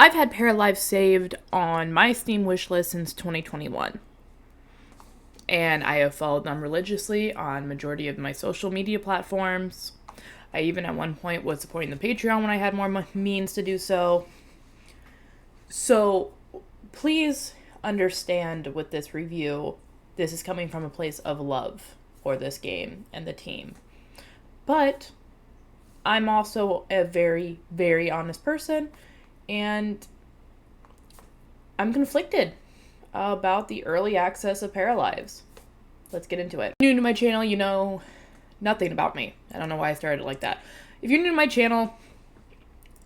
I've had Paralives saved on my Steam wishlist since 2021. And I have followed them religiously on majority of my social media platforms. I even at one point was supporting the Patreon when I had more means to do so. So please understand with this review, this is coming from a place of love for this game and the team. But I'm also a very, very honest person, and I'm conflicted about the early access of Paralives. Let's get into it. If you're new to my channel, you know nothing about me. I don't know why I started like that. If you're new to my channel,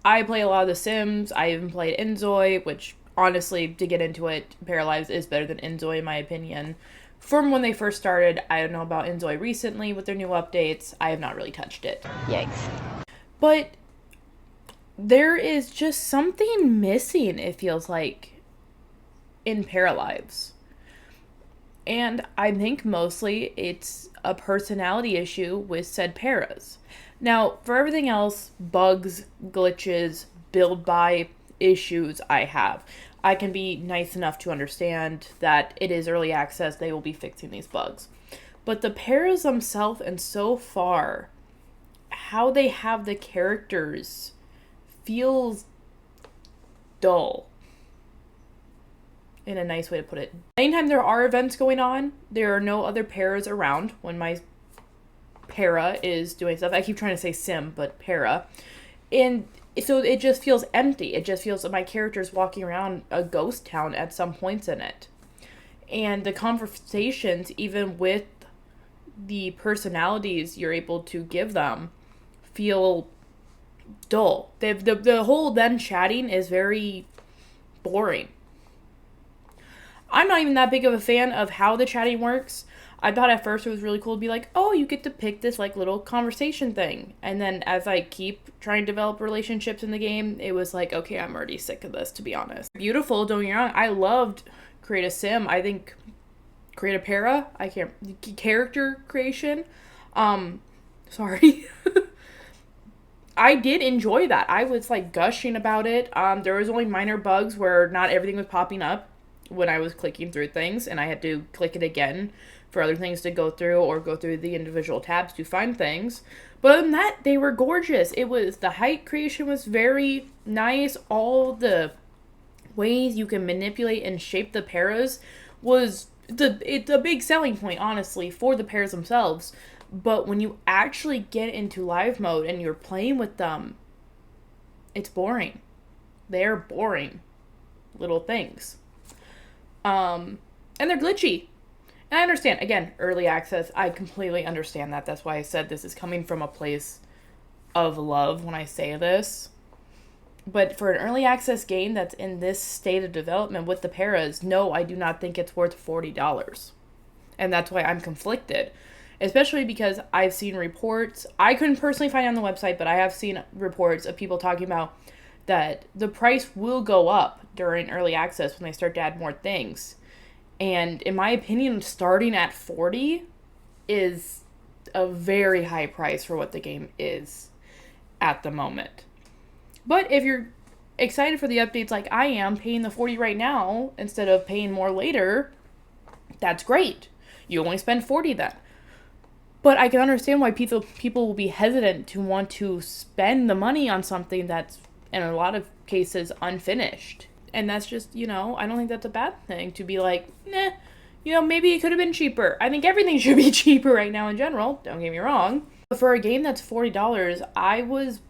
I play a lot of The Sims. I even played Inzoi, which honestly, to get into it, Paralives is better than Inzoi in my opinion. From when they first started, I don't know about Inzoi recently with their new updates. I have not really touched it. Yikes. But there is just something missing, it feels like, in Paralives. And I think mostly it's a personality issue with said paras. Now, for everything else, bugs, glitches, build by issues I have, I can be nice enough to understand that it is early access, they will be fixing these bugs. But the paras themselves, and so far, how they have the characters feels dull. In a nice way to put it. Anytime there are events going on, there are no other paras around when my para is doing stuff. I keep trying to say sim, but para. And so it just feels empty. It just feels like my character's walking around a ghost town at some points in it. And the conversations, even with the personalities you're able to give them, feel dull. The whole them chatting is very boring. I'm not even that big of a fan of how the chatting works. I thought at first it was really cool to be like, oh, you get to pick this like little conversation thing. And then as I keep trying to develop relationships in the game, it was like, okay, I'm already sick of this, to be honest. Beautiful, don't get me wrong. I loved Create a Sim. I think Create a Para, character creation. Sorry. I did enjoy that. I was like gushing about it. There was only minor bugs where not everything was popping up when I was clicking through things, and I had to click it again for other things to go through, or go through the individual tabs to find things. But other than that, they were gorgeous. The height creation was very nice. All the ways you can manipulate and shape the paras was it's a big selling point, honestly, for the paras themselves. But when you actually get into live mode and you're playing with them, it's boring. They're boring little things. And they're glitchy. And I understand, again, early access, I completely understand that. That's why I said this is coming from a place of love when I say this. But for an early access game that's in this state of development with the paras, no, I do not think it's worth $40. And that's why I'm conflicted. Especially because I've seen reports, I couldn't personally find it on the website, but I have seen reports of people talking about that the price will go up during early access when they start to add more things. And in my opinion, starting at $40 is a very high price for what the game is at the moment. But if you're excited for the updates like I am, paying the $40 right now instead of paying more later, that's great. You only spend $40 then. But I can understand why people will be hesitant to want to spend the money on something that's, in a lot of cases, unfinished. And that's just, I don't think that's a bad thing to be like, maybe it could have been cheaper. I think everything should be cheaper right now in general, don't get me wrong. But for a game that's $40, I was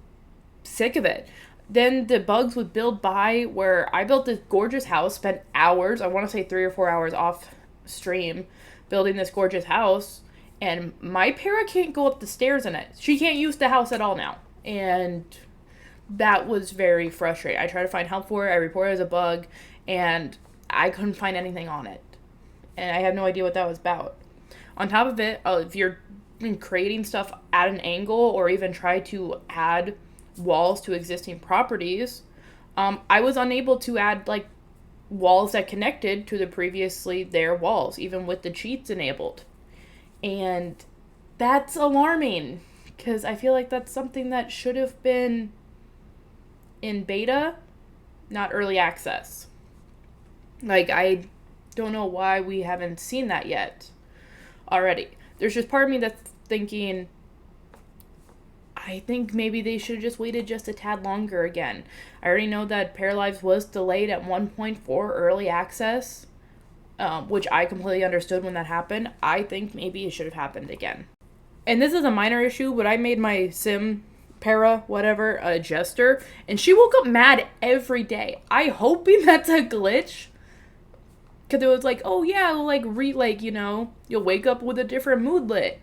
sick of it. Then the bugs with build by, where I built this gorgeous house, spent hours, I want to say 3 or 4 hours off stream, building this gorgeous house, and my para can't go up the stairs in it. She can't use the house at all now. And that was very frustrating. I tried to find help for it. I reported it as a bug, and I couldn't find anything on it. And I have no idea what that was about. On top of it, if you're creating stuff at an angle, or even try to add walls to existing properties, I was unable to add like walls that connected to the previously there walls, even with the cheats enabled. And that's alarming, because I feel like that's something that should have been in beta not early access. Like, I don't know why we haven't seen that yet already. There's just part of me that's thinking, I think maybe they should have just waited just a tad longer again. I already know that Paralives was delayed at 1.4 early access, which I completely understood when that happened. I think maybe it should have happened again. And this is a minor issue, but I made my sim para whatever a jester, and she woke up mad every day. I hoping that's a glitch, because it was like, oh yeah, like you'll wake up with a different moodlet,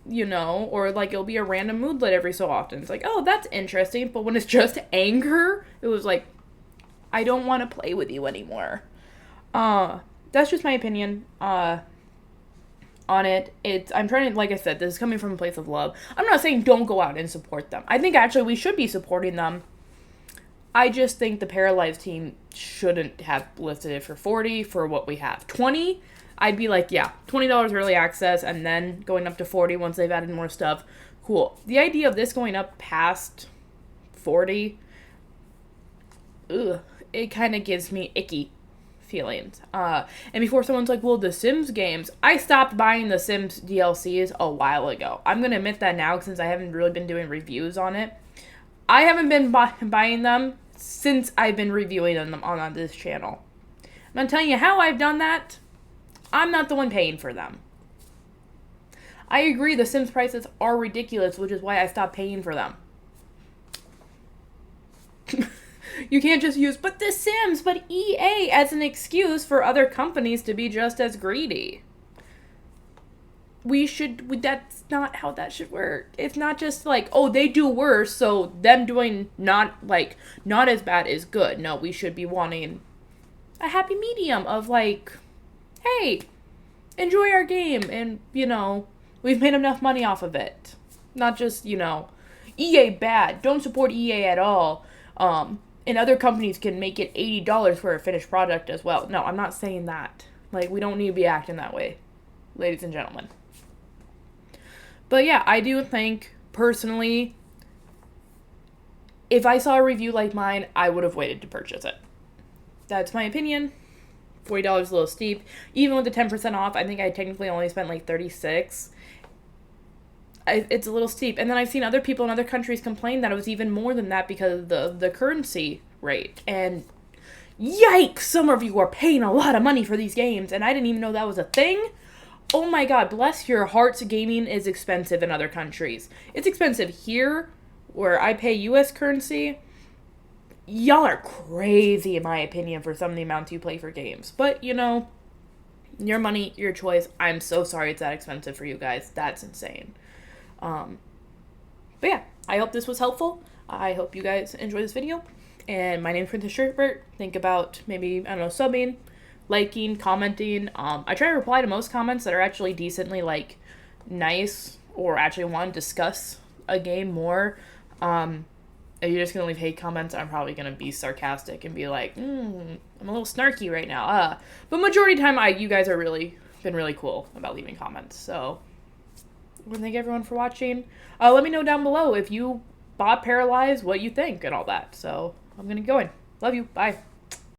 or like it'll be a random moodlet every so often. It's like, oh, that's interesting. But when it's just anger, it was like, I don't want to play with you anymore. That's just my opinion on it. I'm trying to, like I said, this is coming from a place of love. I'm not saying don't go out and support them. I think actually we should be supporting them. I just think the Paralives team shouldn't have listed it for $40 for what we have. $20, I'd be like, yeah, $20 early access, and then going up to $40 once they've added more stuff. Cool. The idea of this going up past $40, it kind of gives me icky feelings. And before someone's like, well, the Sims games, I stopped buying the Sims DLCs a while ago. I'm going to admit that now since I haven't really been doing reviews on it. I haven't been buying them since I've been reviewing them on this channel. I'm not telling you how I've done that. I'm not the one paying for them. I agree the Sims prices are ridiculous, which is why I stopped paying for them. You can't just use, but The Sims, but EA as an excuse for other companies to be just as greedy. That's not how that should work. It's not just like, oh, they do worse, so them doing not as bad is good. No, we should be wanting a happy medium of like, hey, enjoy our game, and, we've made enough money off of it. Not just, EA bad, don't support EA at all. And other companies can make it $80 for a finished product as well. No, I'm not saying that. Like, we don't need to be acting that way, ladies and gentlemen. But yeah, I do think, personally, if I saw a review like mine, I would have waited to purchase it. That's my opinion. $40 is a little steep. Even with the 10% off, I think I technically only spent like $36. It's a little steep. And then I've seen other people in other countries complain that it was even more than that because of the currency rate. And yikes, some of you are paying a lot of money for these games, and I didn't even know that was a thing. Oh my god, bless your hearts, gaming is expensive in other countries. It's expensive here, where I pay US currency. Y'all are crazy, in my opinion, for some of the amounts you play for games. But, your money, your choice. I'm so sorry it's that expensive for you guys. That's insane. But yeah, I hope this was helpful. I hope you guys enjoy this video. And my name's Princess Sherbie. Think about maybe, subbing, liking, commenting. I try to reply to most comments that are actually decently, nice or actually want to discuss a game more. If you're just going to leave hate comments, I'm probably going to be sarcastic and be like, I'm a little snarky right now. But majority of the time, you guys are been really cool about leaving comments. So, I want to thank everyone for watching. Let me know down below if you bought Paralives, what you think, and all that. So, I'm going to go in. Love you. Bye.